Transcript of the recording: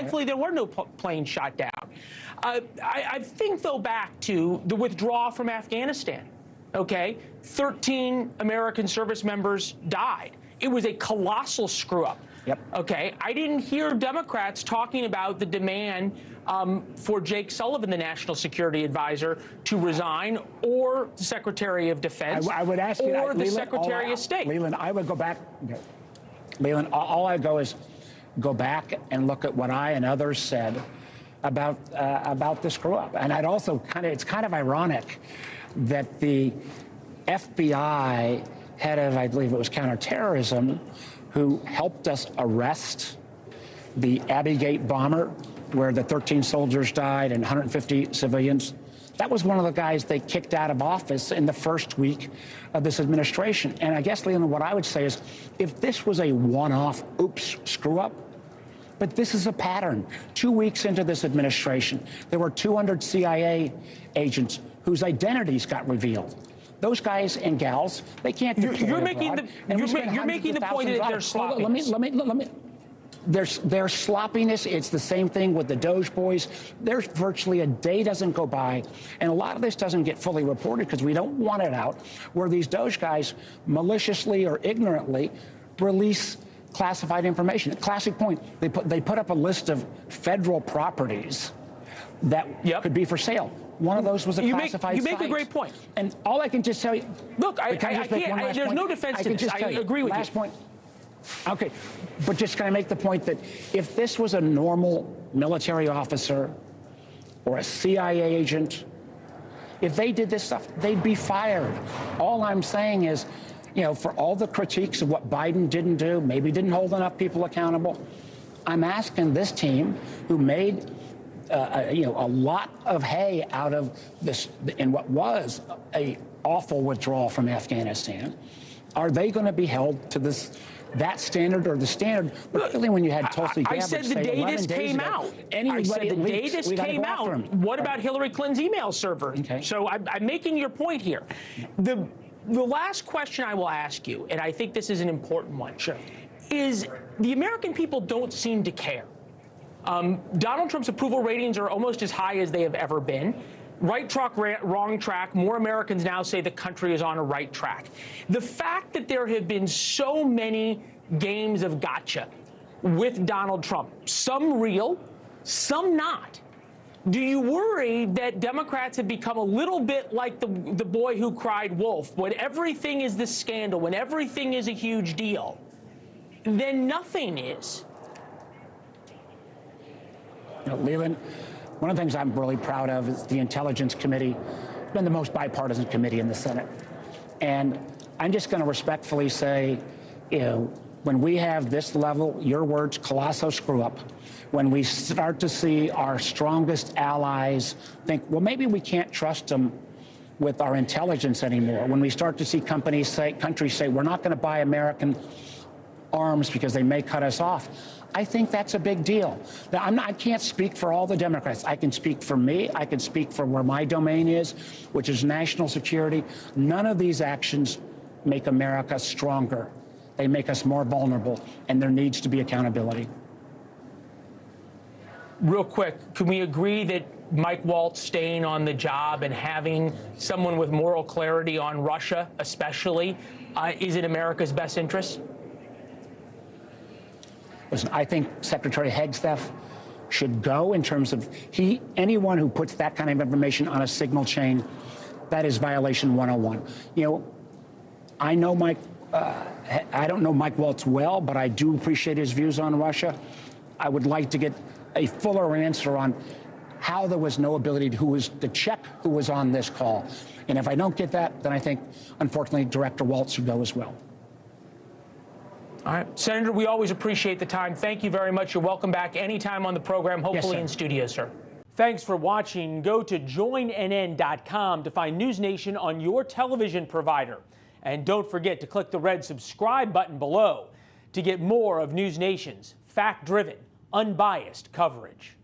Thankfully, there were no planes shot down. I think, though, back to the withdrawal from Afghanistan. Okay, 13 American service members died. It was a colossal screw-up. Yep. Okay, I didn't hear Democrats talking about the demand for Jake Sullivan, the National Security Advisor, to resign, or the Secretary of Defense, I would ask you, or the Leland, Secretary of State. Leland, I would go back. Leland, all I go is go back and look at what I and others said about the screw-up. And I'd also it's kind of ironic that the FBI head of, I believe it was counterterrorism, who helped us arrest the Abbey Gate bomber, where the 13 soldiers died and 150 civilians. That was one of the guys they kicked out of office in the first week of this administration. And I guess, Leland, what I would say is, if this was a one-off, oops, screw-up, but this is a pattern. 2 weeks into this administration, there were 200 CIA agents whose identities got revealed. Those guys and gals, they can't deploy You're making abroad, you're making the point that they're sloppy. Let me. Their sloppiness, it's the same thing with the Doge boys. There's virtually a day doesn't go by, and a lot of this doesn't get fully reported because we don't want it out, where these Doge guys maliciously or ignorantly release classified information. Classic point, they put up a list of federal properties that could be for sale. One of those was a classified site. You make a great point. And all I can just tell you... Look, there's no defense to this. I agree with you. Last point. Okay, but just can I make the point that if this was a normal military officer or a CIA agent, if they did this stuff, they'd be fired. All I'm saying is, you know, for all the critiques of what Biden didn't do, maybe didn't hold enough people accountable, I'm asking this team, who made a lot of hay out of this in what was a awful withdrawal from Afghanistan, are they going to be held to that standard or the standard? Particularly when you had Tulsi Gabbard say 11 days ago. I said the day this came out. I said the day this came out. What about Hillary Clinton's email server? Okay. So I'm making your point here. The last question I will ask you, and I think this is an important one, is the American people don't seem to care. Donald Trump's approval ratings are almost as high as they have ever been. Right track, wrong track. More Americans now say the country is on a right track. The fact that there have been so many games of gotcha with Donald Trump, some real, some not. Do you worry that Democrats have become a little bit like the boy who cried wolf? When everything is this scandal, when everything is a huge deal, then nothing is. You know, Leland, one of the things I'm really proud of is the Intelligence Committee. It's been the most bipartisan committee in the Senate. And I'm just going to respectfully say, you know, when we have this level, your words, colossal screw up, when we start to see our strongest allies think, well, maybe we can't trust them with our intelligence anymore, when we start to see countries say, we're not going to buy American arms because they may cut us off, I think that's a big deal. Now, I can't speak for all the Democrats. I can speak for me. I can speak for where my domain is, which is national security. None of these actions make America stronger. They make us more vulnerable, and there needs to be accountability. Real quick, can we agree that Mike Waltz staying on the job and having someone with moral clarity on Russia, especially, is in America's best interest? Listen, I think Secretary Hegseth should go in terms of anyone who puts that kind of information on a signal chain, that is violation 101. You know, I know I don't know Mike Waltz well, but I do appreciate his views on Russia. I would like to get a fuller answer on how there was no ability to check who was on this call. And if I don't get that, then I think, unfortunately, Director Waltz should go as well. All right. Senator, we always appreciate the time. Thank you very much. You're welcome back anytime on the program, hopefully in studio, sir. Thanks for watching. Go to joinnn.com to find NewsNation on your television provider. And don't forget to click the red subscribe button below to get more of NewsNation's fact-driven, unbiased coverage.